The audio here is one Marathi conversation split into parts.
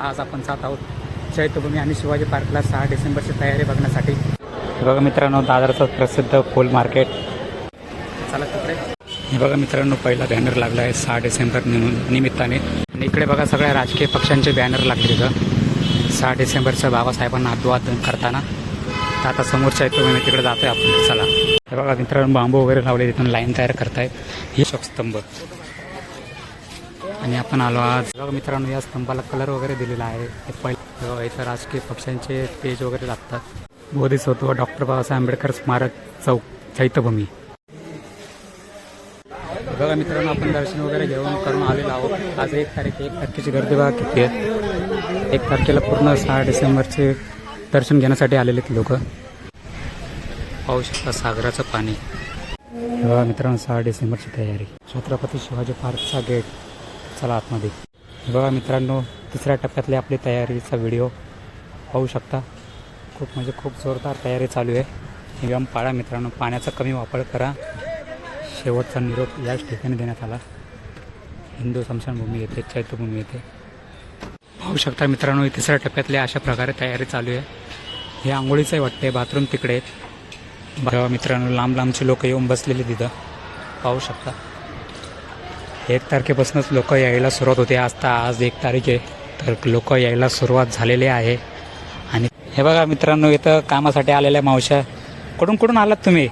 आज आपण जात आहोत चैत्यभूमी आणि शिवाजी पार्कला 6 डिसेंबरची तयारी बघण्यासाठी। हे बघा मित्रांनो, दादरचं प्रसिद्ध फूल मार्केट। चला तिकडे। हे बघा मित्रांनो, पहिला बॅनर लागला आहे 6 डिसेंबर निमित्ताने। आणि इकडे बघा सगळ्या राजकीय पक्षांचे बॅनर लागले इथं 6 डिसेंबरचं बाबासाहेबांना अभिवादन करताना। तर आता समोर चैत्यभूमी तिकडे जातोय आपण। चला। हे बघा मित्रांनो, बांबू वगैरे लावले, तिथून लाईन तयार करतायत। ही स्तंभ आणि आपण आलो आज। बघा मित्रांनो, या स्तंभाला कलर वगैरे दिलेला आहे। पहिलं इथं राजकीय पक्षांचे पेज वगैरे लागतात। बोधिसत्व डॉक्टर बाबासाहेब आंबेडकर स्मारक चौक चैत्यभूमी। बघा मित्रांनो, आपण दर्शन वगैरे घेऊन करून आलेलो आहोत। आज 1 तारखेची गर्दी बघा किती आहे। 1 तारखेला पूर्ण 6 डिसेंबरचे दर्शन घेण्यासाठी आलेले लोक। पाहू शकता सागराचं पाणी। बघा मित्रांनो, 6 डिसेंबरची तयारी। छत्रपती शिवाजी पार्कचा गेट। चला आतमध्ये। बघा मित्रांनो, 3ऱ्या टप्प्यातली आपली तयारीचा व्हिडिओ पाहू शकता। खूप जोरदार तयारी चालू आहे। नियम पाळा मित्रांनो, पाण्याचा कमी वापर करा। शेवटचा निरोप याच ठिकाणी देण्यात आला। हिंदू स्मशानभूमी येथे, चैत्यभूमी येथे। पाहू शकता मित्रांनो, 3ऱ्या टप्प्यातली अशा प्रकारे तयारी चालू आहे। हे आंघोळीचं वाटते, बाथरूम तिकडे आहेत। बघा मित्रांनो, लांबचे लोक येऊन बसलेले तिथं पाहू शकता। 1 तारखेपासूनच लोक यायला सुरुवात होते। आज 1 तारीख आहे, तर लोक यायला सुरुवात झालेली आहे। आणि हे बघा मित्रांनो, इथं कामासाठी आलेल्या मावश्या। कुठून आलात तुम्ही?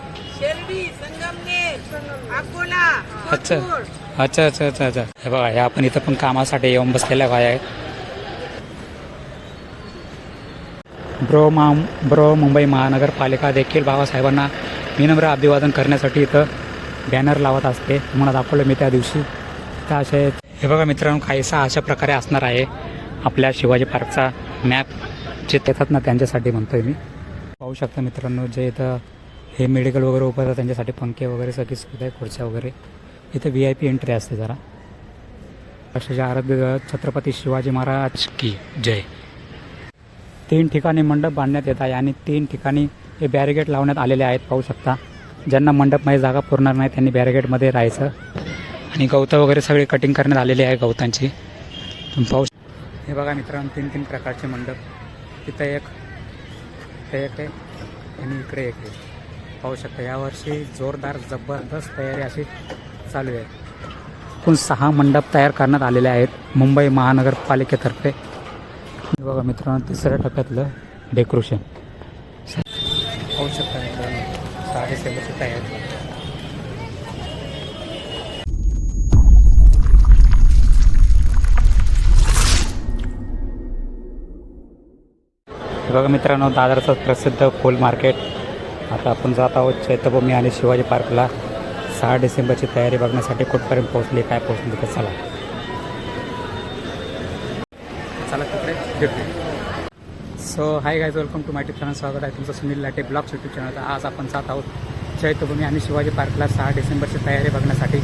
अच्छा। हे बघा, हे आपण इथं पण कामासाठी येऊन बसलेल्या बाया आहेत। ब्रो मुंबई महानगरपालिका देखील बाबासाहेबांना विनम्र अभिवादन करण्यासाठी इथं बॅनर लावत असते। तुम्हाला दाखवलं मी त्या दिवशी। तर असे हे बघा मित्रांनो, काहीसा अशा प्रकारे असणार आहे आपल्या शिवाजी पार्कचा मॅप। जे येतात ना, त्यांच्यासाठी म्हणतोय मी। पाहू शकता मित्रांनो, जे इथं हे मेडिकल वगैरे उभं त्यांच्यासाठी पंखे वगैरे सगळी सुविधा आहे, खुर्च्या वगैरे। इथं VIP एंट्री असते जरा। राष्ट्राचे आराध्य छत्रपती शिवाजी महाराज की जय। 3 ठिकाणी मंडप बांधण्यात येत आहे आणि 3 ठिकाणी हे बॅरिगेट लावण्यात आलेले आहेत। पाहू शकता, ज्यांना मंडपमध्ये जागा पुरणार नाही त्यांनी बॅरिगेटमध्ये राहायचं। आणि गवतं वगैरे सगळे कटिंग करण्यात आलेली आहे गवतांची। पाहू हे बघा मित्रांनो, 3 प्रकारचे मंडप। इथं एक आहे आणि इकडे एक आहे। पाहू शकता, यावर्षी जोरदार जबरदस्त तयारी अशी चालू आहे। एकूण 6 मंडप तयार करण्यात आलेले आहेत मुंबई महानगरपालिकेतर्फे। बघा मित्रांनो, 3ऱ्या टप्प्यातलं डेकोरेशन पाहू शकता मित्रांनो, 6 डिसेंबरची तयारी। बघा मित्रांनो, दादरचं प्रसिद्ध फूल मार्केट। आता आपण जात आहोत चैत्यभूमी आणि शिवाजी पार्कला 6 डिसेंबरची तयारी बघण्यासाठी। कुठपर्यंत पोहोचली, काय पोहोचली, तर चला तिकडे भेटू। So hi guys, welcome to my YouTube channel. स्वागत आहे तुमचं Sunil Late vlogs YouTube channel. आज आपण जात आहोत चैत्यभूमी आणि शिवाजी पार्कला 6 डिसेंबरची तयारी बघण्यासाठी।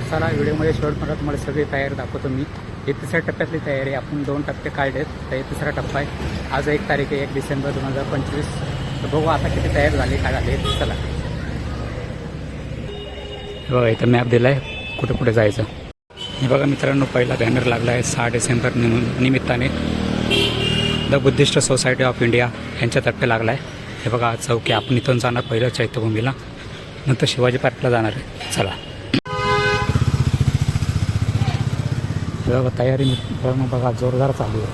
चला व्हिडिओमध्ये शेवटपर्यंत तुम्हाला सगळी तयारी दाखवतो मी। ही 3ऱ्या टप्प्यातली तयारी। आपण 2 टप्पे काढलेत, तर हे 3रा टप्पा आहे। आज 1 तारीख आहे, 1 डिसेंबर 2025। तर बघू आता किती तयार झाली, काय झाली। चला बघा, इथं मॅप दिला आहे कुठे जायचं। हे बघा मित्रांनो, पहिला बॅनर लागला आहे 6 डिसेंबर निमित्ताने। The Buddhist society of India यांच्यातर्फे लागला आहे। हे बघा चौकी। आपण इथून जाणार पहिलं चैत्यभूमीला, नंतर शिवाजी पार्कला जाणार आहे। चला बघा, तयारी बघा जोरदार चालू आहे।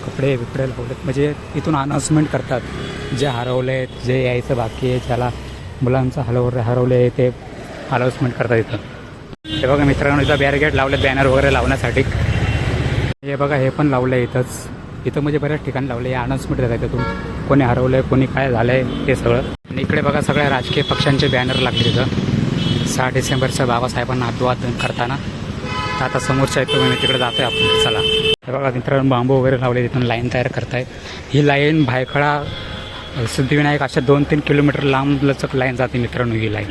कपडे लावलेत, म्हणजे इथून अनाऊन्समेंट करतात जे हरवले आहेत, जे यायचं बाकी आहे, ज्याला मुलांचं हरवले आहे ते अनाऊन्समेंट करतात इथं। हे बघा मित्रांनो, इथं बॅरिगेट लावलेत बॅनर वगैरे लावण्यासाठी। हे बघा, हे पण लावलं आहे इथं म्हणजे बऱ्याच ठिकाणी लावले। हे अनाऊन्समेंट देतात इथून, कोणी हरवलं आहे, कोणी काय झालं आहे ते सगळं। आणि इकडे बघा सगळ्या राजकीय पक्षांचे बॅनर लागले इथं 6 डिसेंबरचं बाबासाहेबांना अभिवादन करताना। तर आता समोरच्या मी तिकडे जातोय आपण। चला हे बघा मित्रांनो, बांबू वगैरे लावले, तिथून लाईन तयार करतायत। ही लाईन भायखळा सिद्धिविनायक अशा 2-3 किलोमीटर लांब लचक लाईन जाते मित्रांनो ही लाईन।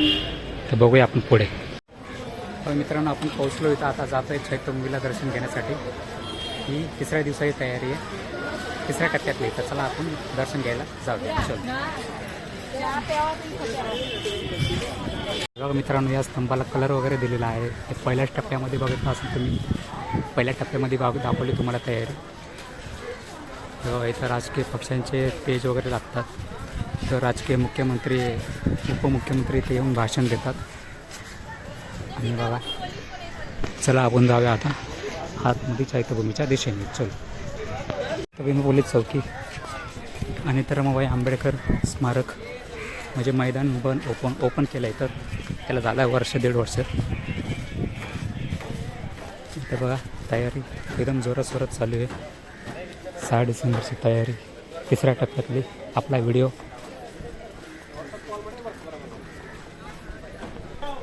तर बघूया आपण पुढे। मित्रांनो, आपण पोहोचलो इथं। आता जातोय चैत्यभूमीला दर्शन घेण्यासाठी। ही 3ऱ्या दिवसाची तयारी आहे, 3ऱ्या टप्प्यातली। तर चला आपण दर्शन घ्यायला जाऊया। चल बघा मित्रांनो, या स्तंभाला कलर वगैरे दिलेला आहे। ते पहिल्याच टप्प्यामध्ये बघितलं असेल तुम्ही। पहिल्या टप्प्यामध्ये दाखवली तुम्हाला तयारी। तेव्हा इथं राजकीय पक्षांचे पेज वगैरे लागतात. तर राजकीय मुख्यमंत्री उपमुख्यमंत्री ते येऊन भाषण देतात. आणि बघा चला आपण जाऊया आता आतमध्ये चैत्यभूमीच्या दिशेने. चल तर पोलीस चौकी आणि तर मग आंबेडकर स्मारक म्हणजे मैदान ओपन केलं आहे. तर त्याला झालं आहे वर्ष 1.5 वर्ष. इथे बघा तयारी एकदम जोरात चालू आहे. 6 डिसेंबरची तयारी 3ऱ्या टप्प्यातली आपला व्हिडिओ.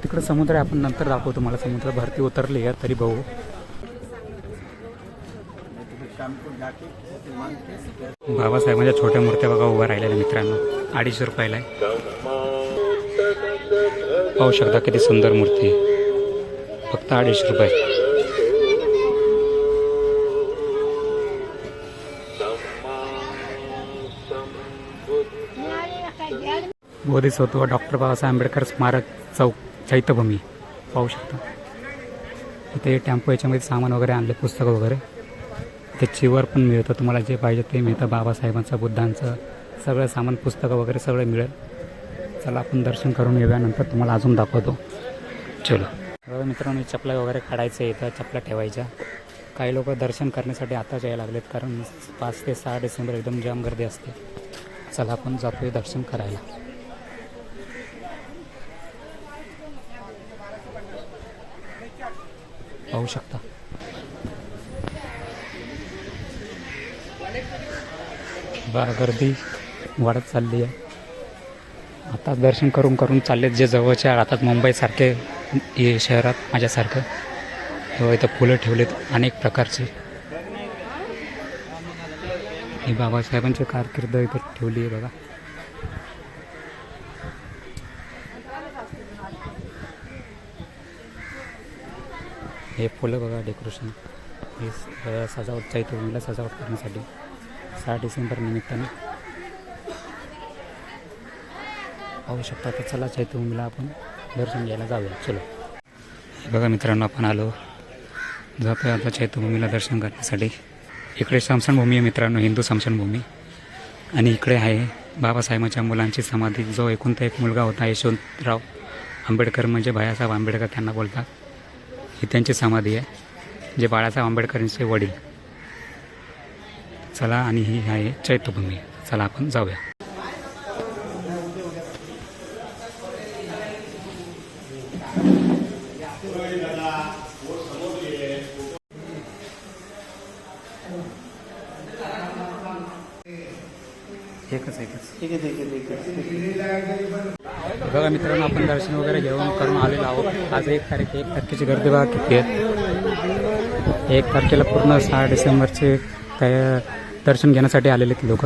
तिकडं समुद्र आहे, आपण नंतर दाखवतो तुम्हाला. समुद्र भरती उतरली आहे तरी भाऊ. बाबासाहेबांच्या छोट्या मूर्त्या बघा उभ्या राहिलेल्या मित्रांनो. 250 रुपयाला आहे. पाहू शकता किती सुंदर मूर्ती. फक्त 250 रुपये. बोधिसत्व डॉक्टर बाबासाहेब आंबेडकर स्मारक चौक चैत्यभूमी पाहू शकता. इथे टेम्पो याच्यामध्ये सामान वगैरे आणले, पुस्तकं वगैरे. ते चिवर पण मिळतं, तुम्हाला जे पाहिजे ते मिळतं. बाबासाहेबांचं बुद्धांचं सगळं सामान, पुस्तकं वगैरे सगळं मिळेल. चला आपण दर्शन करून येऊया, नंतर तुम्हाला अजून दाखवतो. चलो मित्रांनो, चपला वगैरे काढायचं आहे. इथं चपला ठेवायच्या. काही लोक दर्शन करण्यासाठी आताच यायला लागलेत, कारण 5 ते 6 डिसेंबर एकदम जाम गर्दी असते. चला आपण जातोय दर्शन करायला. पाहू शकता बरं गर्दी वाढत चालली आहे. आता दर्शन करून चाललेत जे जवळच्या राहतात मुंबईसारखे हे शहरात माझ्यासारखं. तेव्हा इथं फुलं ठेवलेत अनेक प्रकारचे. ही बाबासाहेबांची कारकीर्द इथं ठेवली आहे बघा. हे फुलं बघा, डेकोरेशन. हे सजावटच्या इथं मुलं सजावट करण्यासाठी 6 डिसेंबर निमित्ताने पाहू शकता. तर चला चैत्यभूमीला आपण दर्शन घ्यायला जाऊया. चलो बघा मित्रांनो, आपण जातोय आता चैत्यभूमीला दर्शन करण्यासाठी. इकडे स्मशानभूमी आहे मित्रांनो, हिंदू स्मशानभूमी. आणि इकडे आहे बाबासाहेबांच्या मुलांची समाधी. जो एकुलता एक मुलगा होता यशवंतराव आंबेडकर, म्हणजे भैयासाहेब आंबेडकर त्यांना बोलतात. ही त्यांची समाधी आहे, जे बाळासाहेब आंबेडकरांचे वडील. चला, आणि ही आहे चैत्यभूमी. चला आपण जाऊया. एकच बघा मित्रांनो, आपण दर्शन वगैरे करून आलेलो आहोत. आज 1 तारखेची गर्दी बघा किती आहे. 1 तारखेला पूर्ण 6 डिसेंबरचे दर्शन घेण्यासाठी आलेले लोक.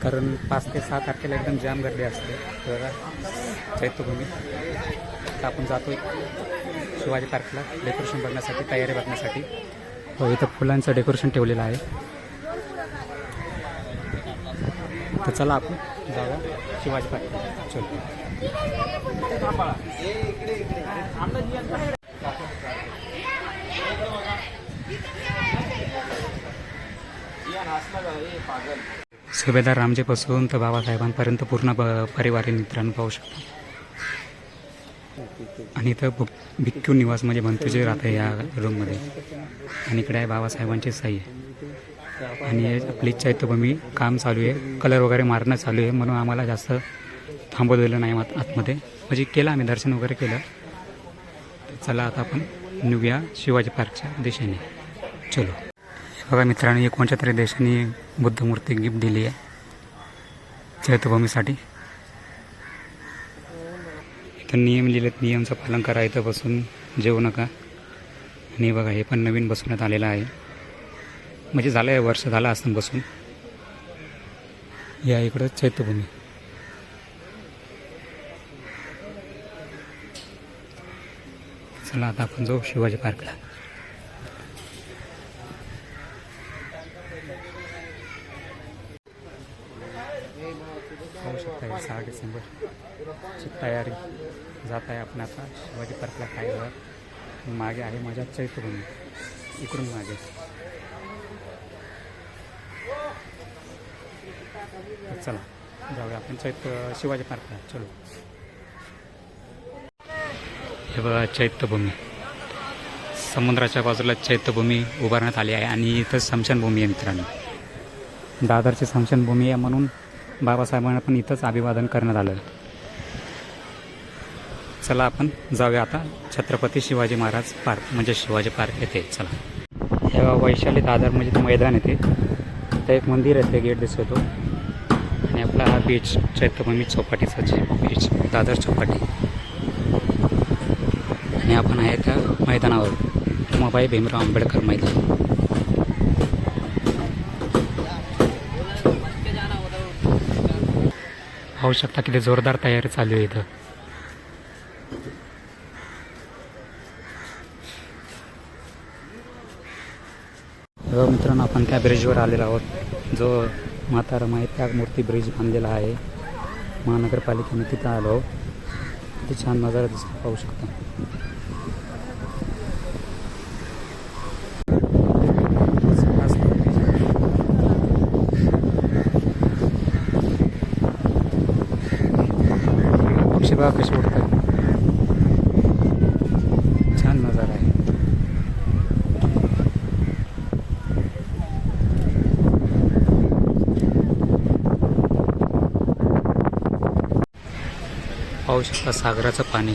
कारण 5 ते 6 तारखेला एकदम जाम गर्दी असते. बघा चैत्यभूमी. तर आपण जातो शिवाजी पार्कला डेकोरेशन बघण्यासाठी, तयारी बघण्यासाठी. हो, इथं फुलांचं डेकोरेशन ठेवलेलं आहे. तर चला आपण जाऊया शिवाजी पार्क. चल सुभेदार रामजेपासून तर बाबासाहेबांपर्यंत पूर्ण परिवार मित्रांनो पाहू शकतो. आणि इथं भिक्खू निवास म्हणजे भंतूजी राहते या रूममध्ये. आणि इकडे आहे बाबासाहेबांची साई. आणि आपली चैत्यभूमी काम चालू आहे, कलर वगैरे मारणं चालू आहे. म्हणून आम्हाला जास्त थांबवलेलं नाही आतमध्ये. म्हणजे केलं आम्ही, दर्शन वगैरे केलं. चला आता आपण निघूया शिवाजी पार्कच्या दिशेने. चलो बघा मित्रांनो, कोणत्या तरी देशाने बुद्धमूर्ती गिफ्ट दिली आहे चैत्यभूमीसाठी. इथं नियम लिहिलेत, नियमचं पालन करा, इथं बसून जेवू नका. आणि बघा हे पण नवीन बसवण्यात आलेलं आहे. म्हणजे झालं आहे, वर्ष झालं असतं बसून. या इकडं चैत्यभूमी. चला आता आपण जाऊ शिवाजी पार्कला. पाहू शकता 6 डिसेंबरची तयारी. जात आहे आपण आता शिवाजी पार्कला. काय बघा मागे आहे माझ्या चैत्यभूमी, इकडून मागे. तर चला जाऊया आपण शिवाजी पार्कला. चलो. हे बघा चैत्यभूमी, समुद्राच्या बाजूला चैत्यभूमी उभारण्यात आली आहे आणि इथं स्मशानभूमी आहे मित्रांनो. दादरची स्मशानभूमी आहे म्हणून बाबासाहेबांना पण इथंच अभिवादन करण्यात आलं. चला आपण जाऊया आता छत्रपती शिवाजी महाराज पार्क म्हणजे शिवाजी पार्क येथे. चला. हे वैशाली दादर म्हणजे ते मैदान येते, तर एक मंदिर येते, गेट दिसतो आणि आपला हा बीच चैत्यभूमी चौपाटीचा जे बीच दादर चौपाटी. आणि आपण आहे त्या मैदानावर, रमाबाई भीमराव आंबेडकर मैदान. पाहू शकता किती जोरदार तयारी चालू आहे इथं. मित्रांनो आपण त्या ब्रिजवर आलेलो आहोत, जो माता रमाई त्या मूर्ती ब्रिज बांधलेला आहे महानगरपालिकेने. तिथं आलो, किती छान नजारा दिसतो, पाहू शकता. पक्षी बघा कशी उडतात, छान नजारा आहे. पाहू शकता सागराचं पाणी.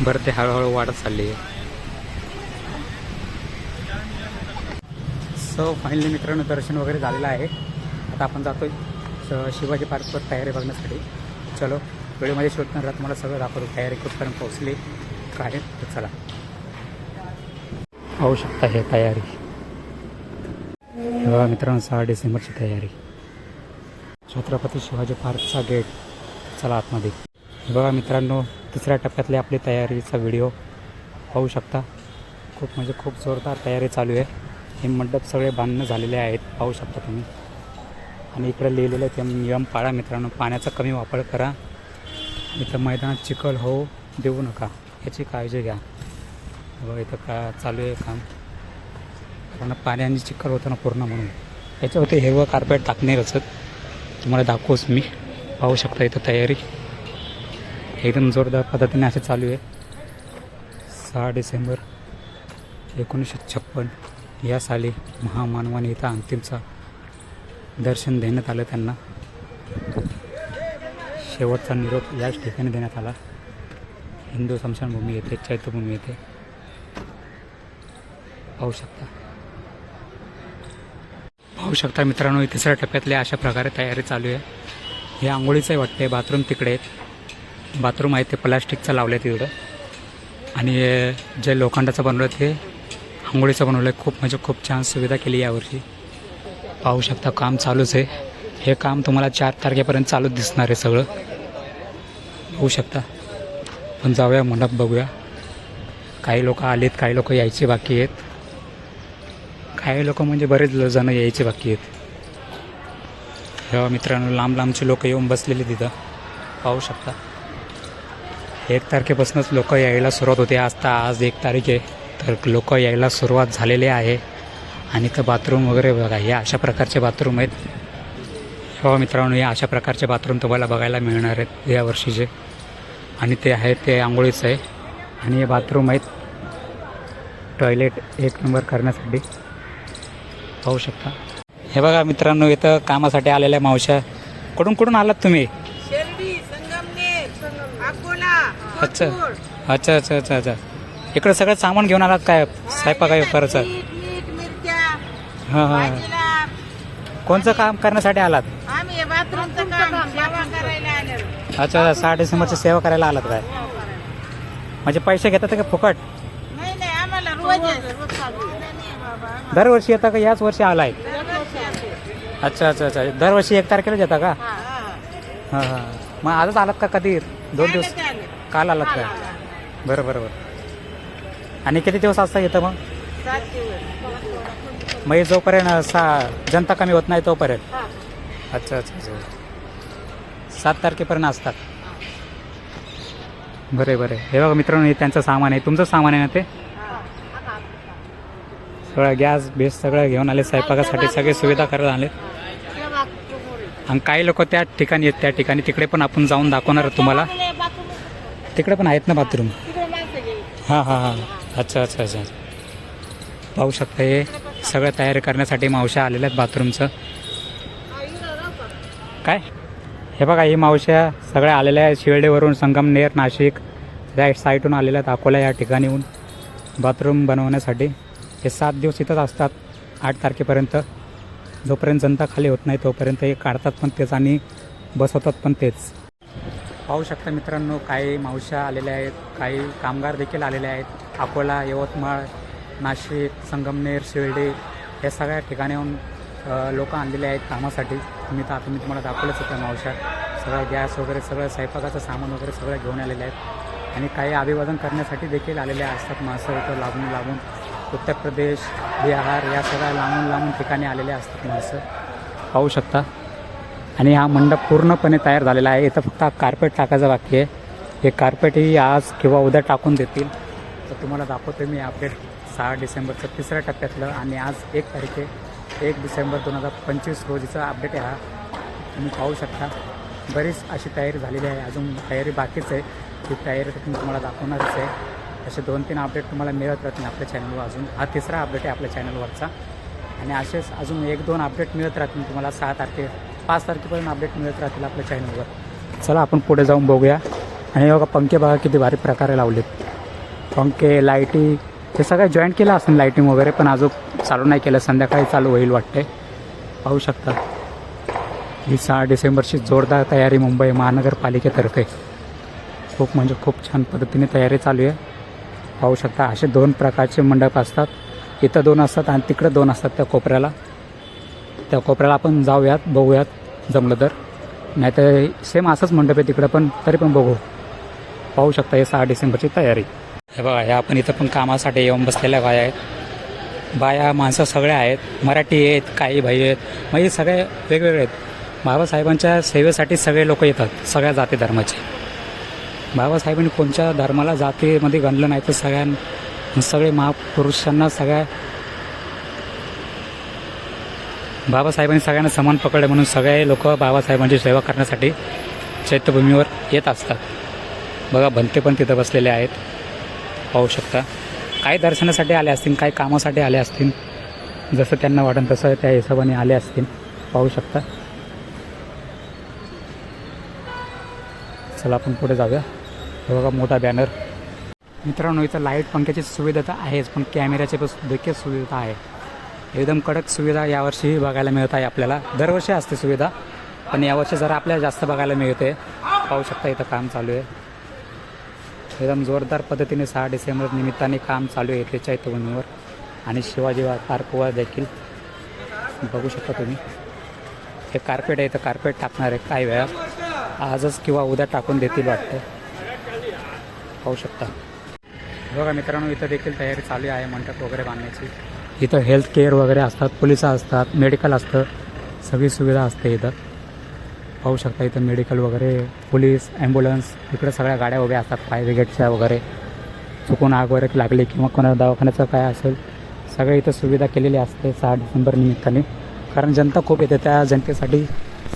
बरं ते हळूहळू वाढत चालली आहे. सो फायनली मित्रांनो दर्शन वगैरे झालेलं आहे. आता आपण जातोय शिवाजी पार्कवर तयारी बघण्यासाठी. चलो वेळेमध्ये शूट करणार तुम्हाला सगळं दाखवतो, तयारी कुठपर्यंत पोहोचली काय. तर चला. पाहू शकता हे तयारी. बघा मित्रांनो 6 डिसेंबरची तयारी. छत्रपती शिवाजी पार्कचा गेट. चला आतमध्ये. बघा मित्रांनो 3ऱ्या टप्प्यातली आपली तयारीचा व्हिडिओ पाहू शकता. खूप म्हणजे खूप जोरदार तयारी चालू आहे. हे मंडप सगळे बांधणं झालेले आहेत, पाहू शकता तुम्ही. आणि इकडे लिहिलेलं आहे ते नियम पाळा मित्रांनो, पाण्याचा कमी वापर करा, इथं मैदानात चिखल होऊ देऊ नका, याची काळजी घ्या. बघा इथं का चालू आहे काम, कारण पाण्याने चिखल होतं ना पूर्ण, म्हणून याच्यावरती हिरवं कार्पेट टाकणारच तुम्हाला दाखवूच मी. पाहू शकता इथं तयारी एकदम जोरदार पद्धतीने असे चालू आहे. 6 डिसेंबर 1956 या साली महामानवाने इथं अंतिमचा दर्शन देण्यात आलं त्यांना. शेवटचा निरोप याच ठिकाणी देण्यात आला, हिंदू स्मशानभूमी येथे, चैत्यभूमी येथे. पाहू शकता मित्रांनो 3ऱ्या टप्प्यातल्या अशा प्रकारे तयारी चालू आहे. हे आंघोळीचंही वाटते, बाथरूम तिकडे आहेत. बाथरूम आहे ते प्लास्टिकचं लावलं आहे तिकडं, आणि जे लोखंडाचं बनवलं ते आंघोळीचं बनवलं आहे. खूप म्हणजे खूप छान सुविधा केली यावर्षी. पाहू शकता काम चालूच आहे. हे काम तुम्हाला 4 तारखेपर्यंत चालूच दिसणार आहे सगळं, होऊ शकता. पण जाऊया मंडप बघूया. काही लोक आलेत, काही लोक यायचे बाकी आहेत, काही लोक म्हणजे बरेच जण यायचे बाकी आहेत. तेव्हा मित्रांनो लांब लांबचे लोक येऊन बसलेले तिथं, पाहू शकता. 1 तारखेपासूनच लोक यायला सुरुवात होते. आज 1 तारीख आहे, तर लोक यायला सुरुवात झालेली आहे. आणि इथं बाथरूम वगैरे बघा, या अशा प्रकारचे बाथरूम आहेत. तेव्हा मित्रांनो या अशा प्रकारचे बाथरूम तुम्हाला बघायला मिळणार आहेत या वर्षीचे. आणि ते आहे ते आंघोळीचं आहे, आणि हे बाथरूम आहेत टॉयलेट 1 नंबर करण्यासाठी, पाहू शकता. हे बघा मित्रांनो इथं कामासाठी आलेल्या मावश्या. कुठून आलात तुम्ही? अच्छा अच्छा अच्छा अच्छा अच्छा. इकडं सगळं सामान घेऊन आलात काय स्वयंपाक करायचं? हां हां. कोणचं काम करण्यासाठी आलात? अच्छा 6 डिसेंबरची सेवा करायला आलात काय? म्हणजे पैसे घेतात का फुकट? दरवर्षी येता का याच वर्षी आलाय? अच्छा अच्छा अच्छा. दरवर्षी 1 तारखेलाच येता का? हां हां. मग आजच आलात का कधी? 2 दिवस काल आलात का? बरं. आणि किती दिवस असता येतं मग? 7 दिवस. मग जोपर्यंत जनता कमी होत नाही तोपर्यंत? अच्छा. 7 तारखेपर्यंत असतात. बरे. हे बघा मित्रांनो हे त्यांचं सामान आहे. तुमचं सामान आहे ना ते? सगळं गॅस बेस सगळं घेऊन आले, स्वयंपाकासाठी सगळी सुविधा करत आले. आणि काही लोक त्या ठिकाणी आहेत, त्या ठिकाणी तिकडे पण आपण जाऊन दाखवणार तुम्हाला. तिकडे पण आहेत ना बाथरूम. हां हां हां, अच्छा अच्छा अच्छा. पाहू शकता हे सगळं तयारी करण्यासाठी मावश्या आलेल्या आहेत बाथरूमचं. काय हे बघा, ही मावश्या सगळ्या आलेल्या आहेत शिर्डीवरून, संगमनेर, नाशिक त्या साईटहून आलेल्या आहेत अकोला या ठिकाणी येऊन बाथरूम बनवण्यासाठी. हे 7 दिवस इथंच असतात, 8 तारखेपर्यंत. जोपर्यंत जनता खाली होत नाही तोपर्यंत हे काढतात पण तेच आणि बसवतात पण तेच. पाहू शकता मित्रांनो, काही मावश्या आलेल्या आहेत, काही कामगार देखील आलेले आहेत. अकोला, यवतमाळ, नाशिक, संगमनेर, शिर्डी या सगळ्या ठिकाणी येऊन लोक आणलेले आहेत कामासाठी. आता मी तुम्हाला दाखवलंच होतं. मावश्या सगळं गॅस वगैरे सगळं स्वयंपाकाचं सामान वगैरे सगळं घेऊन आलेले आहेत. आणि काही अभिवादन करण्यासाठी देखील आलेले असतात माणसं. इथं लागून उत्तर प्रदेश, बिहार या सगळ्या लांबून ठिकाणी आलेले असतात माणसं. पाहू शकता. आणि हा मंडप पूर्णपणे तयार झालेला आहे. इथं फक्त कार्पेट टाकायचं बाकी आहे. हे कार्पेटही आज किंवा उद्या टाकून देतील. तर तुम्हाला दाखवतो मी अपडेट 6 डिसेंबरचं 3ऱ्या टप्प्यातलं. आणि आज 1 तारीख आहे, 1 डिसेंबर 2025 रोजीचा अपडेट आहे हा. तुम्ही पाहू शकता. बरीच अशी तयारी झालेली आहे, अजून तयारी बाकीच आहे. ती तयारी तर मी तुम्हाला दाखवणारच आहे. असे 2-3 अपडेट तुम्हाला मिळत राहतील आपल्या चॅनलवर. अजून हा 3रा अपडेट आहे आपल्या चॅनलवरचा. आणि असेच अजून 1-2 अपडेट मिळत राहतील तुम्हाला. 5 तारखेपर्यंत अपडेट मिळत राहतील आपल्या चॅनलवर. चला आपण पुढे जाऊन बघूया. आणि बघा पंखे बघा किती भारी प्रकारे लावलेत. पंखे, लाईटी हे सगळं जॉईंट केलं असेल लाईटिंग वगैरे, पण अजून चालू नाही केलं. संध्याकाळी चालू होईल वाटते. पाहू शकता. ही 6 डिसेंबरची जोरदार तयारी मुंबई महानगरपालिकेतर्फे खूप म्हणजे खूप छान पद्धतीने तयारी चालू आहे. पाहू शकता. असे 2 प्रकारचे मंडप असतात. इथं 2 असतात आणि तिकडं 2 असतात त्या कोपऱ्याला. त्या कोपऱ्याला आपण जाऊयात, बघूयात जमलं तर. नाहीतर सेम असंच मंडप आहे तिकडं पण, तरी पण बघू. पाहू शकता हे 6 डिसेंबरची तयारी. हे बघा, हे आपण इथं पण कामासाठी येऊन बसलेल्या बाया आहेत. बाया माणसं सगळ्या आहेत, मराठी आहेत, काही भाई आहेत, म्हणजे सगळे वेगवेगळे आहेत. बाबासाहेबांच्या सेवेसाठी सगळे लोक येतात, सगळ्या जाती धर्माचे. बाबासाहेबांनी कोणत्या धर्माला जातीमध्ये गणलं नाही, तर सगळे महापुरुषांना बाबासाहेबांनी सगळ्यांना समान पकडले म्हणून सगळे लोक बाबासाहेबांची सेवा करण्यासाठी चैत्यभूमीवर येत असतात. बघा भंते पण तिथं बसलेले आहेत. पाहू शकता. काही दर्शनासाठी आले असतील, काही कामासाठी आले असतील, जसं त्यांना वाटेल तसं त्या हिशोबाने आले असतील. पाहू शकता. चला आपण पुढे जाऊया. हे बघा मोठा बॅनर. मित्रांनो, इथं लाईट पंख्याची सुविधा तर आहेच, पण कॅमेऱ्याची देखील सुविधा आहे. एकदम कडक सुविधा यावर्षी बघायला मिळत आहे आपल्याला. दरवर्षी असते सुविधा, पण यावर्षी जरा आपल्याला जास्त बघायला मिळते. पाहू शकता इथं काम चालू आहे. एकदम जोरदार पद्धतीने 6 डिसेंबर निमित्ताने काम चालू आहे इथे चैत्यभूमीवर. आणि शिवाजी पार्कवर देखील बघू शकता तुम्ही. हे कार्पेट आहे, तर कार्पेट टाकणार आहे काही वेळा. आजच किंवा उद्या टाकून देतील वाटतं. पाहू शकता. बघा मित्रांनो, इथं देखील तयारी चालू आहे मंडप वगैरे बांधण्याची. इथं हेल्थ केअर वगैरे असतात, पोलिस असतात, मेडिकल असतं, सगळी सुविधा असते इथं. पाहू शकता. इथं मेडिकल वगैरे, पोलीस, ॲम्ब्युलन्स, इकडे सगळ्या गाड्या उभ्या असतात, फायर ब्रिगेडच्या वगैरे. चुकून आग वगैरे लागली किंवा कोणा दवाखान्याचं काय असेल, सगळं इथं सुविधा केलेली असते 6 डिसेंबर निमित्ताने. कारण जनता खूप येते, त्या जनतेसाठी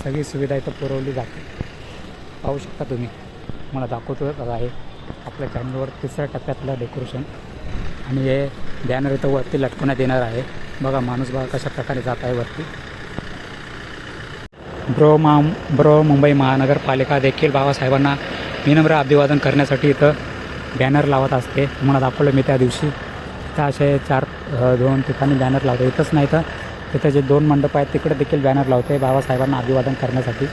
सगळी सुविधा इथं पुरवली जाते. पाहू शकता तुम्ही. मला दाखवतो आहे आपल्या चॅनलवर 3ऱ्या टप्प्यातलं डेकोरेशन. आणि हे बॅनर इथं वरती लटकवण्यात येणार आहे. बघा माणूस बघा कशा प्रकारे जात आहे वरती. ब्रो मुंबई महानगरपालिका देखील बाबासाहेबांना विनम्र अभिवादन करण्यासाठी इथं बॅनर लावत असते. तुम्हाला दाखवलं मी त्या दिवशी. इथं असे 2 ठिकाणी बॅनर लावते. इथंच नाही तर तिथं जे 2 मंडप आहेत तिकडे देखील बॅनर लावते बाबासाहेबांना अभिवादन करण्यासाठी.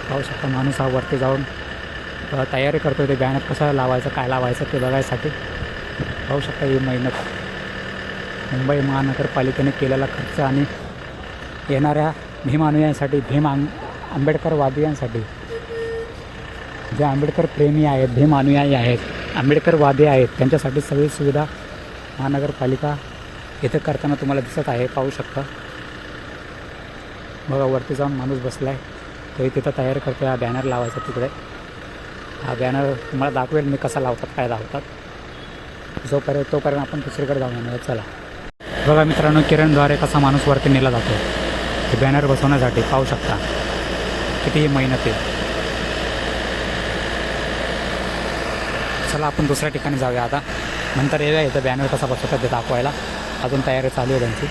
पाहू शकता. माणूस हा वरती जाऊन तयारी करतो ते बॅनर कसं लावायचं, काय लावायचं ते बघायसाठी. पाहू शकता. ही मेहनत मुंबई महानगरपालिकेने केलेला खर्च आणि येणाऱ्या भीम अनुयायांसाठी, आंबेडकरवादियांसाठी, जे आंबेडकर प्रेमी आहेत, भीम अनुयायी आहेत, आंबेडकरवादी आहेत, त्यांच्यासाठी सगळी सुविधा महानगरपालिका इथे करताना तुम्हाला दिसत आहे. पाहू शकता. बघा वरती जाऊन माणूस बसला आहे, तो तिथं तयारी करतो हा बॅनर लावायचा तिकडे. हा बॅनर तुम्हाला दाखवेल मी कसा लावतात, काय लावतात. तोपर्यंत आपण दुसरीकडे जाऊन येणार. चला. बघा मित्रांनो, किरणद्वारे कसा माणूस वरती नेला जातो हे बॅनर बसवण्यासाठी पाहू शकता किती मेहनत आहे. चला आपण दुसऱ्या ठिकाणी जाऊया आता, नंतर येऊया इथं बॅनर कसा बसवतात ते दाखवायला. अजून तयारी चालू आहे त्यांची.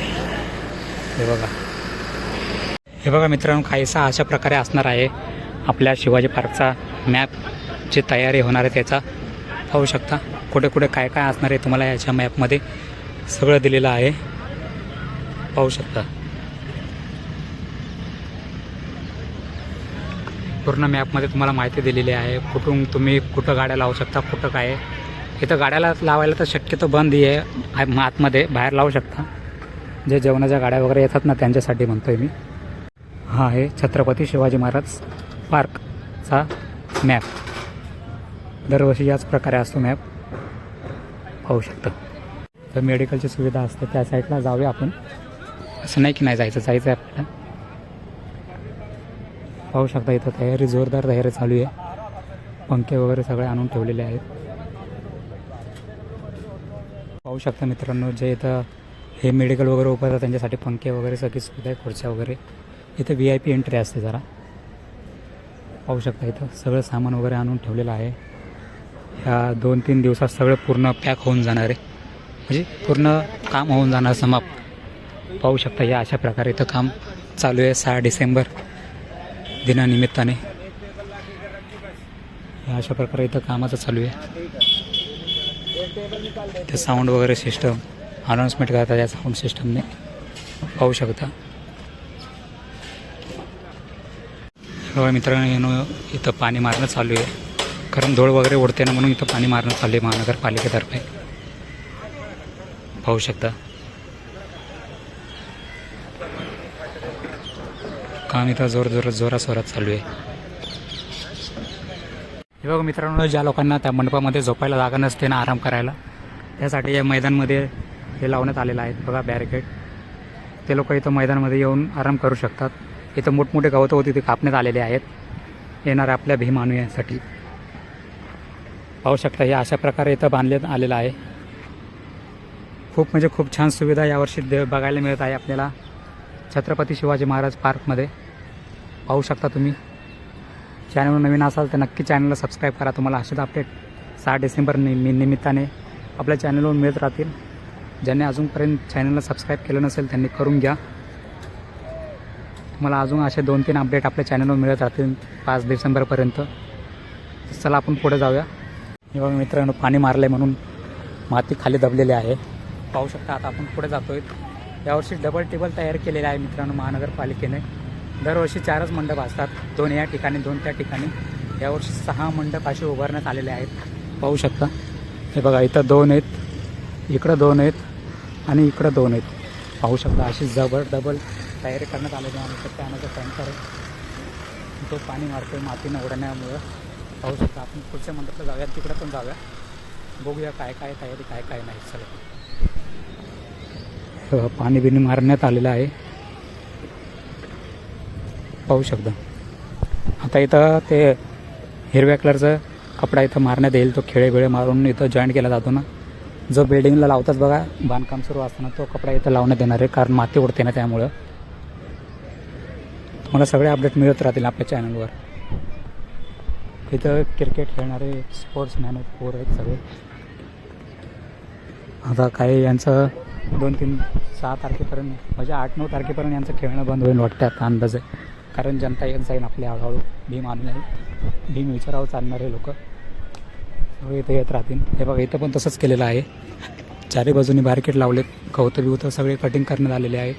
हे बघा मित्रांनो, काहीसा अशा प्रकारे असणार आहे आपल्या शिवाजी पार्कचा मॅपची तयारी होणार आहे. त्याचा पाहू शकता कुठे कुठे काय काय असणार आहे तुम्हाला याच्या मॅपमध्ये सगळं दिलेलं आहे. पाहू शकता पूर्ण मॅपमध्ये तुम्हाला माहिती दिलेली आहे. कुठून तुम्ही कुठं गाड्या लावू शकता, कुठं काय आहे. इथं गाड्याला लावायला तर शक्यतो बंद आहे आतमध्ये, बाहेर लावू शकता. जे जेवणाच्या गाड्या वगैरे येतात ना त्यांच्यासाठी म्हणतोय मी. हा आहे छत्रपती शिवाजी महाराज पार्कचा मॅप. दरवर्षी याच प्रकारे असतो मॅप. पाहू शकता तर मेडिकलची सुविधा असते त्या साईडला जाऊया आपण. असं नाही की नाही जायचं आहे आपल्याला. पाहू शकता इथं तयारी, जोरदार तयारी चालू आहे. पंखे वगैरे सगळे आणून ठेवलेले आहेत. पाहू शकता मित्रांनो, जे इथं हे मेडिकल वगैरे उभं त्यांच्यासाठी पंखे वगैरे सगळी सुविधा आहे, खुर्च्या वगैरे. इथं VIP एंट्री असते जरा. पाहू शकता इथं सगळं सामान वगैरे आणून ठेवलेलं आहे. ह्या 2-3 दिवसात सगळं पूर्ण पॅक होऊन जाणार आहे, म्हणजे पूर्ण काम होऊन जाणार समाप्त. पाहू शकता या अशा प्रकारे इथं काम चालू आहे 6 डिसेंबर दिनानिमित्ताने. या अशा प्रकारे इथं कामाचं चालू आहे. ते साऊंड वगैरे सिस्टम अनाऊन्समेंट करतात या साऊंड सिस्टमने. पाहू शकता बघा मित्रांनो, इथं पाणी मारणं चालू आहे कारण धूळ वगैरे उडते ना, म्हणून इथं पाणी मारणं चालू आहे महानगरपालिकेतर्फे. पाहू शकता काम इथं जोरासोरात चालू आहे. हे बघा मित्रांनो, ज्या लोकांना त्या मंडपामध्ये झोपायला जागा नसते ना, आराम करायला, त्यासाठी या मैदानमध्ये हे लावण्यात आलेलं आहे. बघा बॅरिकेड. ते लोक इथं मैदानामध्ये येऊन आराम करू शकतात. इथं मोठमोठे गवतं होते ते कापण्यात आलेले आहेत येणाऱ्या आपल्या भीम आणण्यासाठी. पाहू शकता या अशा प्रकारे इथं बांधण्यात आलेलं आहे. खूप म्हणजे खूप छान सुविधा यावर्षी बघायला मिळत आहे आपल्याला छत्रपती शिवाजी महाराज पार्कमध्ये. पाहू शकता तुम्ही. चॅनलवर नवीन असाल तर नक्की चॅनलला सबस्क्राईब करा. तुम्हाला असेच अपडेट 6 डिसेंबर निमित्ताने आपल्या चॅनलवर मिळत राहतील. ज्यांनी अजूनपर्यंत चॅनलला सबस्क्राईब केलं नसेल त्यांनी करून घ्या. तुम्हाला अजून असे 2-3 अपडेट आपल्या चॅनलवर मिळत राहतील 5 डिसेंबरपर्यंत. चला आपण पुढे जाऊया. हे बघा मित्रांनो, पाणी मारलं आहे म्हणून माती खाली दबलेली आहे. पाहू शकता आता आपण पुढे जातोय. यावर्षी डबल टेबल तयार केलेले आहे मित्रांनो महानगरपालिकेने. दरवर्षी 4च मंडप असतात, 2 या ठिकाणी 2 त्या ठिकाणी. यावर्षी 6 मंडप असे उभारण्यात आलेले आहेत. पाहू शकता हे बघा, इथं 2 आहेत, इकडं 2 आहेत आणि इकडं 2 आहेत. पाहू शकता अशी डबल तयारी करण्यात आलेली आहे. आणि त्यानंतर टँकर तो पाणी मारतो मातीनं उडण्यामुळं. पाहू शकता आपण पुढच्या मंडपाला जाऊया, तिकडं पण जाऊया, बघूया काय काय तयारी काय काय नाही. चला पाणी बिणी मारण्यात आलेलं आहे. पाहू शकता आता इथं ते हिरव्या कलरचं कपडा इथं मारण्यात येईल. तो खेळे मारून इथं जॉईंट केला जातो ना, जो बिल्डिंगला लावतात बघा बांधकाम सुरू असताना, तो कपडा इथं लावण्यात येणार आहे कारण माती उडते ना त्यामुळं. तुम्हाला सगळे अपडेट मिळत राहतील आपल्या चॅनलवर. इथं क्रिकेट खेळणारे स्पोर्ट्समॅन आहेत, पोर आहेत सगळे. आता काही यांचं 2-3-6 तारखेपर्यंत म्हणजे 8-9 तारखेपर्यंत यांचं खेळणं बंद होईल वाटतं आता अंदाज आहे. कारण जनता येत जाईल आपल्या हळूहळू. भीम आणले भीम विचारावं चालणारे लोक सगळे इथं येत राहतील. हे बघा इथं पण तसंच केलेलं आहे. 4ही बाजूनी बॅरिकेड लावलेत, गवतं बिवतं सगळे कटिंग करण्यात आलेले आहेत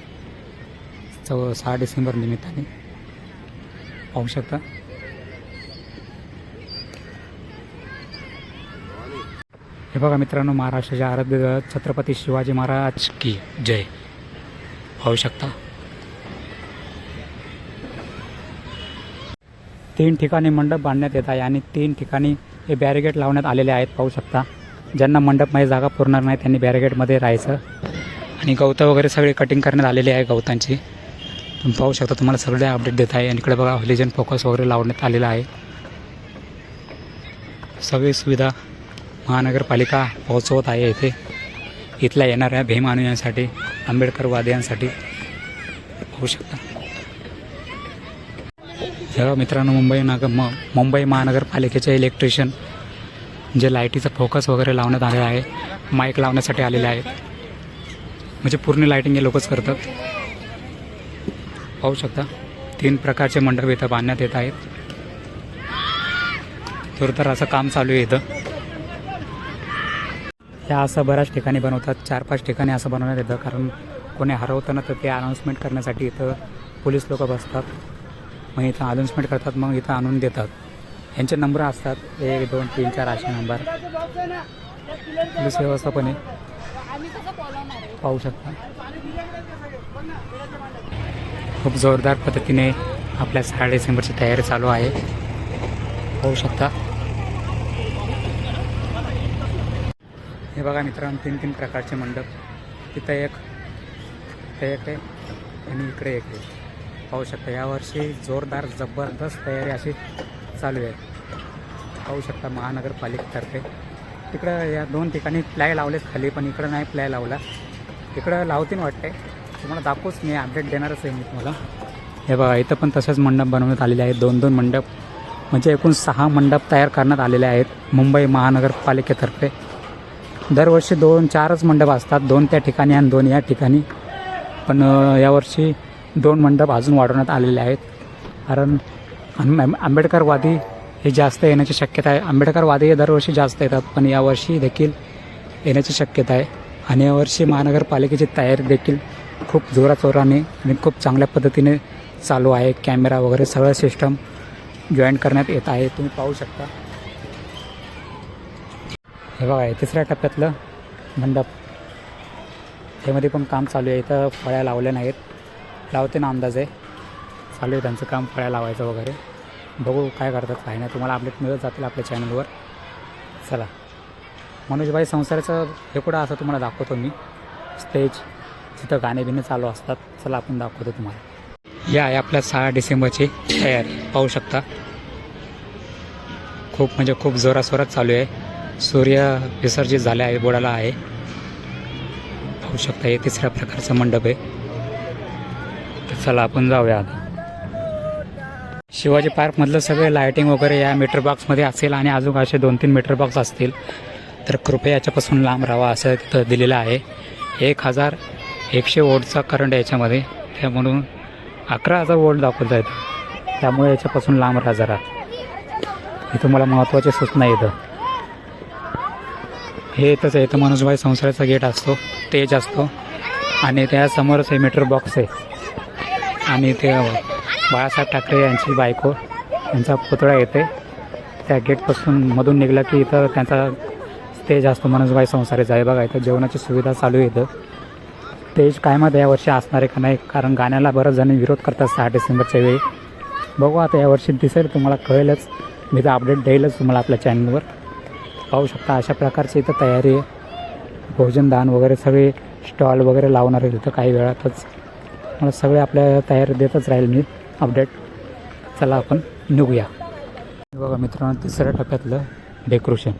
6 डिसेंबर निमित्ताने. पाहू शकता हे बघा मित्रांनो, महाराष्ट्राचे आराध्य छत्रपती शिवाजी महाराज की जय. पाहू शकता 3 ठिकाणी मंडप बांधण्यात येत आहे आणि 3 ठिकाणी हे बॅरिकेड लावण्यात आलेले आहेत. पाहू शकता ज्यांना मंडपमध्ये जागा पुरणार नाही त्यांनी बॅरिकेडमध्ये राहायचं. आणि गवतं वगैरे सगळे कटिंग करण्यात आलेले आहे गवतांची. तुम्ही पाहू शकता, तुम्हाला सगळे अपडेट देत आहे. आणि इकडे बघा हॉलिजन फोकस वगैरे लावण्यात आलेला आहे. सगळी सुविधा महानगरपालिका पोहोचवत आहे इथे. इथल्या येणाऱ्या भीमानुयांसाठी, आंबेडकरवादियांसाठी होऊ शकता. हे मित्रांनो, मुंबई महानगरपालिकेचे इलेक्ट्रिशियन जे लाईटीचा फोकस वगैरे लावण्यात आलेला आहे, माईक लावण्यासाठी आलेले आहेत. म्हणजे पूर्ण लाईटिंग हे लोकच करतात. पाहू शकता 3 प्रकारचे मंडप इथं बांधण्यात येत आहेत. जोरदार असं काम चालू आहे इथं. या असं बऱ्याच ठिकाणी बनवतात, 4-5 ठिकाणी असं बनवण्यात येतं. कारण कोणी हरवतं ना तर ते अनाऊन्समेंट करण्यासाठी इथं पोलीस लोक बसतात. मग इथं अनाऊन्समेंट करतात, मग इथं आणून देतात. यांचे नंबर असतात 1, 2, 3, 4 असे नंबर. पोलीस व्यवस्थापन आहे, पाहू शकता. खूप जोरदार पद्धतीने आपल्या 6 डिसेंबरची तयारी चालू आहे, पाहू शकता. हे बघा मित्रांनो, 3 प्रकारचे मंडप. तिथं एक आहे आणि इकडे एक आहे, पाहू शकता. यावर्षी जोरदार जबरदस्त तयारी अशी चालू आहे, पाहू शकता. महानगरपालिकेतर्फे तिकडं या 2 ठिकाणी प्लाय लावलेच खाली, पण इकडं नाही प्लाय लावला. इकडं लावतीन वाटते, तुम्हाला दाखवूच, मी अपडेट देणारच आहे मी तुम्हाला. हे बघा इथं पण तसेच मंडप बनवण्यात आलेले आहेत. 2-2 मंडप, म्हणजे एकूण 6 मंडप तयार करण्यात आलेले आहेत मुंबई महानगरपालिकेतर्फे. दरवर्षी 2-4च मंडप असतात, 2 त्या ठिकाणी आणि 2 या ठिकाणी. पण यावर्षी 2 मंडप अजून वाढवण्यात आलेले आहेत. कारण आंबेडकरवादी हे जास्त येण्याची शक्यता आहे. आंबेडकरवादी हे दरवर्षी जास्त येतात, पण यावर्षी देखील येण्याची शक्यता आहे. आणि यावर्षी महानगरपालिकेची तयारी देखील खूप जोराने आणि खूप चांगल्या पद्धतीने चालू आहे. कॅमेरा वगैरे सगळं सिस्टम जॉईन करण्यात येत आहे, तुम्ही पाहू शकता. हे बघा 3ऱ्या टप्प्यातलं मंडप, त्यामध्ये पण काम चालू आहे. इथं फळ्या लावल्या नाहीत, लावते ना अंदाजे. चालू आहे त्यांचं काम, फळ्या लावायचं वगैरे. बघू काय करतात काय नाही, तुम्हाला अपडेट मिळत जातील आपल्या चॅनलवर. चला, मनोजभाई संसाराचं हे कुठं असं तुम्हाला दाखवतो मी. स्टेज तिथं गाणे चालू असतात. चला आपण दाखवतो तुम्हाला. या आहे आपल्या 6 डिसेंबरची तयारी, पाहू शकता. खूप म्हणजे खूप जोरासोरात चालू आहे. सूर्य विसर्जित झाले आहे, बुडाला आहे, पाहू शकता. हे 3ऱ्या प्रकारचं मंडप आहे. तर चला आपण जाऊया आता. शिवाजी पार्कमधलं सगळे लायटिंग वगैरे या मीटर बॉक्समध्ये असेल आणि अजून असे 2-3 मीटर बॉक्स असतील. तर कृपया याच्यापासून लांब राहावा असं तिथं दिलेलं आहे. 1100 वोल्टचा करंट याच्यामध्ये, त्यामधून 11,000 वोल्ट दाखवता येतं. त्यामुळे याच्यापासून लांब राहा जरा. हे तुम्हाला महत्त्वाची सूचना येतं. हे इथंच आहे, इथं मनोजभाई संसाराचा गेट असतो, तेज असतो. आणि त्यासमोरच हे मीटर बॉक्स आहे. आणि ते बाळासाहेब ठाकरे यांची बायको, यांचा पुतळा येते. त्या गेटपासून मधून निघलं की इथं त्यांचा स्टेज असतो, मनोजभाई संसाराचा आहे. बघा इथं जेवणाची सुविधा चालू आहे. इथं स्टेज कायमध्ये यावर्षी असणार आहे का नाही, कारण गाण्याला बरेच जण विरोध करतात 6 डिसेंबरच्या वेळी. बघू आता यावर्षी दिसेल, तुम्हाला कळेलच. मी तर अपडेट देईलच तुम्हाला आपल्या चॅनलवर. पाहू शकता अशा प्रकारची इथं तयारी आहे. भोजनदान वगैरे सगळे स्टॉल वगैरे लावणार आहे इथं काही वेळातच. मला सगळे आपल्या तयारी देतच राहील मी अपडेट. चला आपण निघूया. बघा मित्रांनो, 3ऱ्या टप्प्यातलं डेकोरेशन,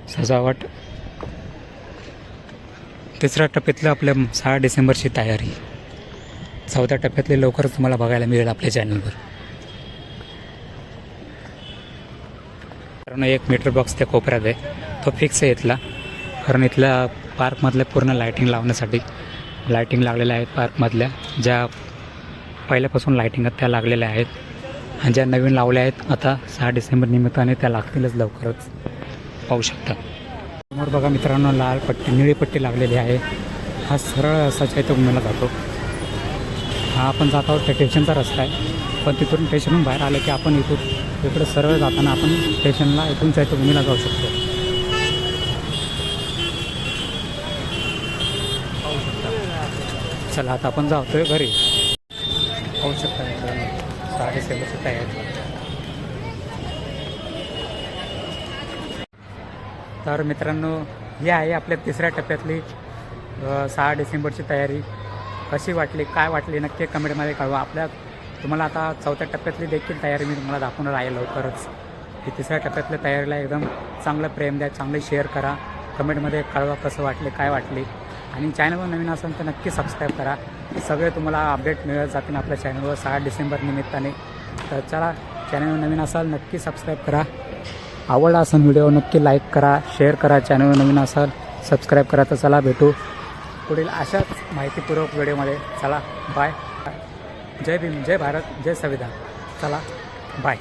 सजावट. 3ऱ्या टप्प्यातलं आपल्या 6 डिसेंबरची तयारी. 4थ्या टप्प्यातले लवकरच तुम्हाला बघायला मिळेल आपल्या चॅनलवर. कारण 1 मीटर बॉक्स त्या कोपऱ्यात आहे, तो फिक्स आहे इथला. कारण इथल्या पार्कमधल्या पूर्ण लायटिंग लावण्यासाठी लायटिंग लागलेल्या आहेत. पार्कमधल्या ज्या पहिल्यापासून लायटिंग त्या लागलेल्या आहेत आणि ज्या नवीन लावल्या आहेत आता 6 डिसेंबर निमित्ताने त्या लागतीलच लवकरच, पाहू शकता. समोर बघा मित्रांनो, लाल पट्टी निळी पट्टी लागलेली आहे. हा सरळ असा चैत्यभूमीला जातो. हा आपण जात आहोत त्या स्टेशनचा रस्ता आहे, पण तिथून स्टेशनहून बाहेर आलं की आपण इकडे सरळ जाताना आपण स्टेशनला इथून चैत्यभूमीला जाऊ शकतो. पाहू शकता. चला आता आपण जातोय घरी. पाहू शकता मित्रांनो, 6 डिसेंबरची तयारी. तर मित्रांनो, ही आहे आपल्या 3ऱ्या टप्प्यातली 6 डिसेंबरची तयारी. कशी वाटली, काय वाटली, नक्की कमेंटमध्ये कळवा. तुम्हाला आता 4थ्या टप्प्यातली देखील तयारी मी तुम्हाला दाखवणार आहे लवकरच. ही 3ऱ्या टप्प्यातल्या तयारीला एकदम चांगलं प्रेम द्या, चांगले शेअर करा, कमेंटमध्ये कळवा कसं वाटले, काय वाटले. आणि चॅनलवर नवीन असेल तर नक्की सबस्क्राईब करा. सगळे तुम्हाला अपडेट मिळत जातील आपल्या चॅनलवर 6 डिसेंबर निमित्ताने. तर चला, चॅनलवर नवीन असाल नक्की सबस्क्राईब करा. आवडला असेल व्हिडिओ नक्की लाईक करा, शेअर करा. चॅनलवर नवीन असाल सबस्क्राईब करा. तर चला, भेटू पुढील अशाच माहितीपूर्वक व्हिडिओमध्ये. चला, बाय. जय भीम, जय भारत, जय संविधान. चला, बाय.